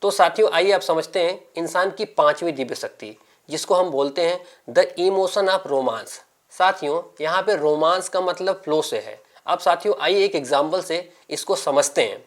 तो साथियों आइए आप समझते हैं इंसान की पांचवी दिव्य शक्ति, जिसको हम बोलते हैं द इमोशन ऑफ रोमांस। साथियों यहाँ पे रोमांस का मतलब फ्लो से है। अब साथियों आइए एक एग्जाम्पल से इसको समझते हैं।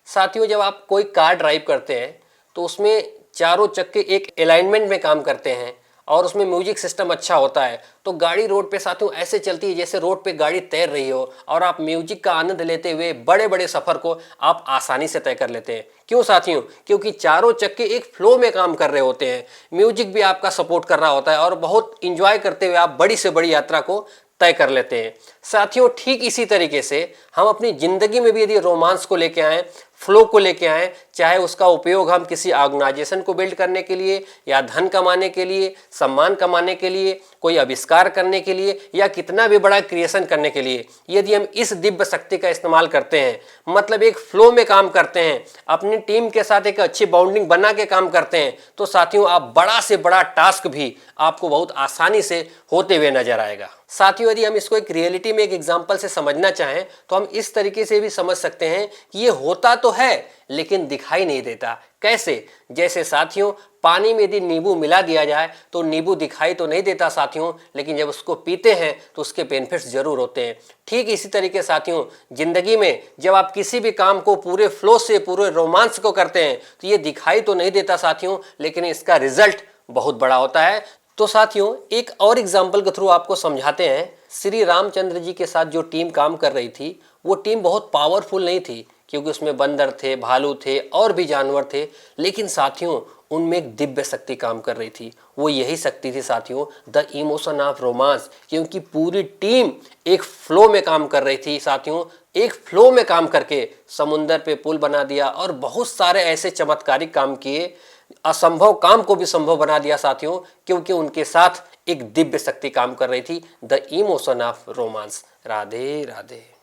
साथियों जब आप कोई कार ड्राइव करते हैं तो उसमें चारों चक्के एक अलाइनमेंट में काम करते हैं और उसमें म्यूजिक सिस्टम अच्छा होता है, तो गाड़ी रोड पे साथियों ऐसे चलती है जैसे रोड पे गाड़ी तैर रही हो, और आप म्यूजिक का आनंद लेते हुए बड़े बड़े सफर को आप आसानी से तय कर लेते हैं। क्यों साथियों? क्योंकि चारों चक्के एक फ्लो में काम कर रहे होते हैं, म्यूजिक भी आपका सपोर्ट कर रहा होता है और बहुत इंजॉय करते हुए आप बड़ी से बड़ी यात्रा को तय कर लेते हैं। साथियों ठीक इसी तरीके से हम अपनी जिंदगी में भी यदि रोमांस को लेके आए, फ्लो को लेके आए, चाहे उसका उपयोग हम किसी ऑर्गेनाइजेशन को बिल्ड करने के लिए या धन कमाने के लिए, सम्मान कमाने के लिए, कोई आविष्कार करने के लिए या कितना भी बड़ा क्रिएशन करने के लिए, यदि हम इस दिव्य शक्ति का इस्तेमाल करते हैं, मतलब एक फ्लो में काम करते हैं, अपनी टीम के साथ एक अच्छी बाउंडिंग बना के काम करते हैं, तो साथियों आप बड़ा से बड़ा टास्क भी आपको बहुत आसानी से होते हुए नजर आएगा। साथियों यदि हम इसको एक रियलिटी में एक एग्जांपल से समझना चाहें तो हम इस तरीके से भी समझ सकते हैं कि ये होता तो है लेकिन दिखाई नहीं देता। कैसे? जैसे साथियों पानी में यदि नींबू मिला दिया जाए तो नींबू दिखाई तो नहीं देता साथियों, लेकिन जब उसको पीते हैं तो उसके बेनिफिट्स जरूर होते हैं। ठीक इसी तरीके साथियों जिंदगी में जब आप किसी भी काम को पूरे फ्लो से, पूरे रोमांस को करते हैं तो ये दिखाई तो नहीं देता साथियों, लेकिन इसका रिजल्ट बहुत बड़ा होता है। तो साथियों एक और एग्जाम्पल के थ्रू आपको समझाते हैं। श्री रामचंद्र जी के साथ जो टीम काम कर रही थी वो टीम बहुत पावरफुल नहीं थी, क्योंकि उसमें बंदर थे, भालू थे और भी जानवर थे, लेकिन साथियों उनमें एक दिव्य शक्ति काम कर रही थी। वो यही शक्ति थी साथियों द इमोशन ऑफ रोमांस, क्योंकि पूरी टीम एक फ्लो में काम कर रही थी साथियों। एक फ्लो में काम करके समुंदर पे पुल बना दिया और बहुत सारे ऐसे चमत्कारिक काम किए, असंभव काम को भी संभव बना दिया साथियों, क्योंकि उनके साथ एक दिव्य शक्ति काम कर रही थी the emotion of romance. Radhe Radhe.